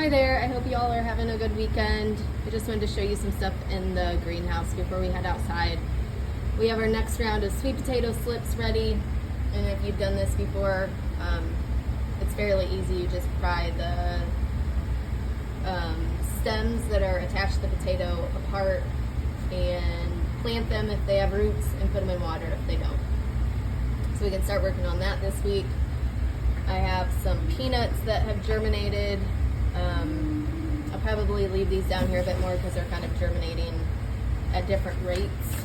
Hi there, I hope you all are having a good weekend. I just wanted to show you some stuff in the greenhouse before we head outside. We have our next round of sweet potato slips ready, and if you've done this before, it's fairly easy. You just pry the stems that are attached to the potato apart and plant them if they have roots and put them in water if they don't. So we can start working on that this week. I have some peanuts that have germinated. I'll probably leave these down here a bit more because they're kind of germinating at different rates.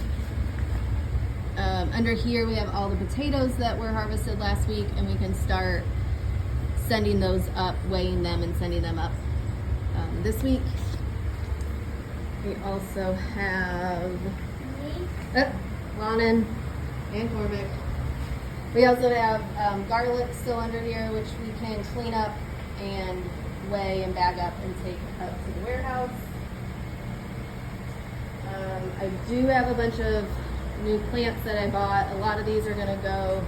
Under here we have all the potatoes that were harvested last week, and we can start sending those up, weighing them and sending them up this week. We also have Ronan and Cormac. We also have garlic still under here, which we can clean up and weigh and bag up and take up to the warehouse. I do have a bunch of new plants that I bought. A lot of these are going to go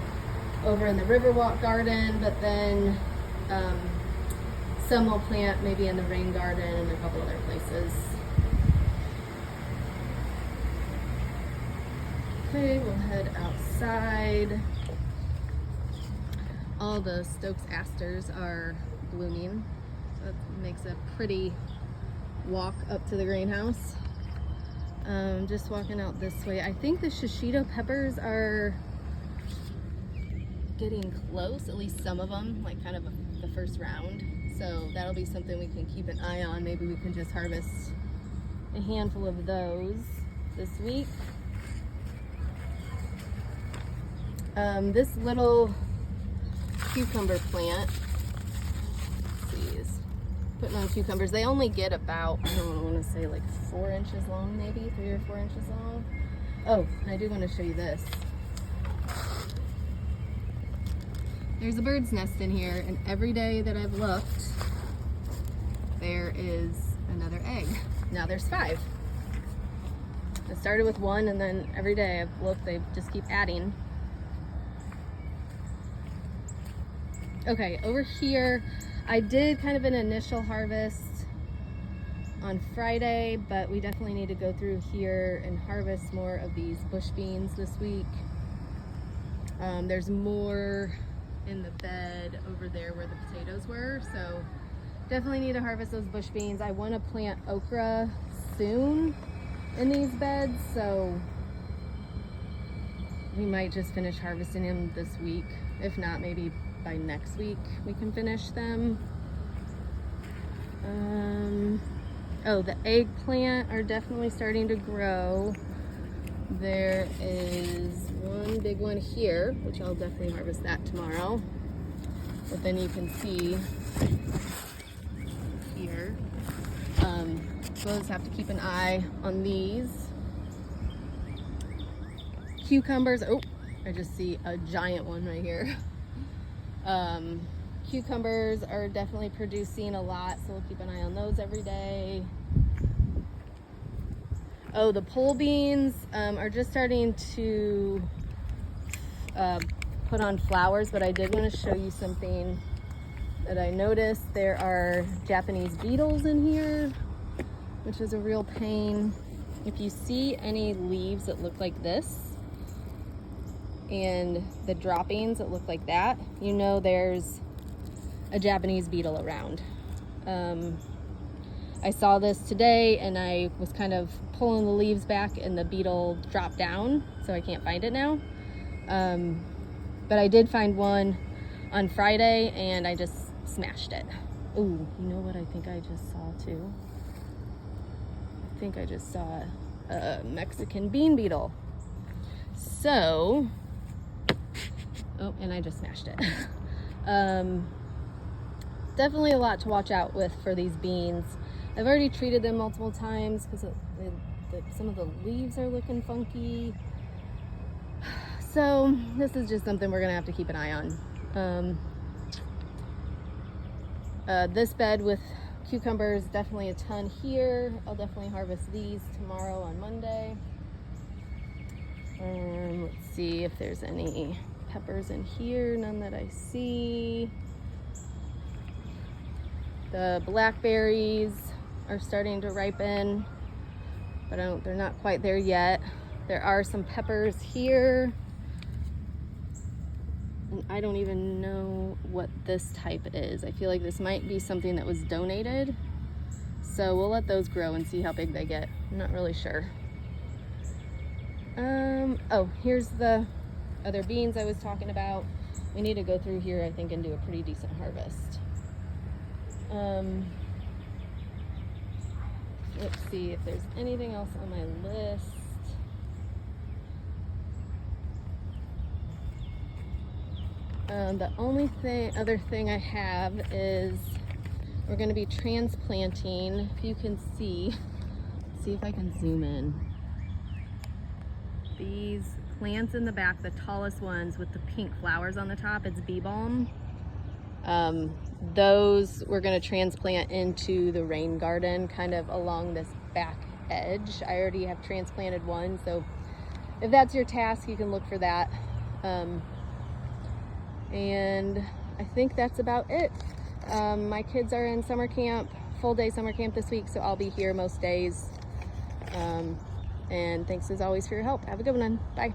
over in the Riverwalk garden, but then some will plant maybe in the rain garden and a couple other places. Okay, we'll head outside. All the Stokes asters are blooming. So that makes a pretty walk up to the greenhouse. Just walking out this way. I think the shishito peppers are getting close, at least some of them, like kind of the first round. So that'll be something we can keep an eye on. Maybe we can just harvest a handful of those this week. This little cucumber plant, let's see, is putting on cucumbers. They only get about, I don't want to say like 4 inches long, maybe 3 or 4 inches long. Oh, I do want to show you this. There's a bird's nest in here, and every day that I've looked, there is another egg. Now there's 5. I started with 1, and then every day I've looked, they just keep adding. Okay, over here, I did kind of an initial harvest on Friday, but we definitely need to go through here and harvest more of these bush beans this week. There's more in the bed over there where the potatoes were, so definitely need to harvest those bush beans. I want to plant okra soon in these beds, so we might just finish harvesting them this week. If not, maybe by next week we can finish them. Oh, the eggplant are definitely starting to grow. There is one big one here, which I'll definitely harvest that tomorrow. But then you can see here, so I'll just have to keep an eye on these. Cucumbers, oh, I just see a giant one right here. Cucumbers are definitely producing a lot, so we'll keep an eye on those every day. Oh, the pole beans are just starting to put on flowers, but I did want to show you something that I noticed. There are Japanese beetles in here, which is a real pain. If you see any leaves that look like this, and the droppings that look like that, you know there's a Japanese beetle around. I saw this today and I was kind of pulling the leaves back and the beetle dropped down, so I can't find it now. But I did find one on Friday and I just smashed it. Ooh, you know what I think I just saw too? I think I just saw a Mexican bean beetle. So, oh, and I just smashed it. Definitely a lot to watch out with for these beans. I've already treated them multiple times because some of the leaves are looking funky. So this is just something we're gonna have to keep an eye on. This bed with cucumbers, definitely a ton here. I'll definitely harvest these tomorrow on Monday. Let's see if there's any peppers in here, none that I see. The blackberries are starting to ripen, but they're not quite there yet. There are some peppers here. And I don't even know what this type is. I feel like this might be something that was donated. So we'll let those grow and see how big they get. I'm not really sure. Oh, here's the other beans I was talking about. We need to go through here, I think, and do a pretty decent harvest. Let's see if there's anything else on my list. The only other thing I have is we're going to be transplanting. If you can see if I can zoom in. These plants in the back, the tallest ones with the pink flowers on the top, it's bee balm. Those we're going to transplant into the rain garden kind of along this back edge. I already have transplanted one, so if that's your task, you can look for that. And I think that's about it. My kids are in summer camp, full day summer camp this week, so I'll be here most days. And thanks as always for your help. Have a good one. Bye.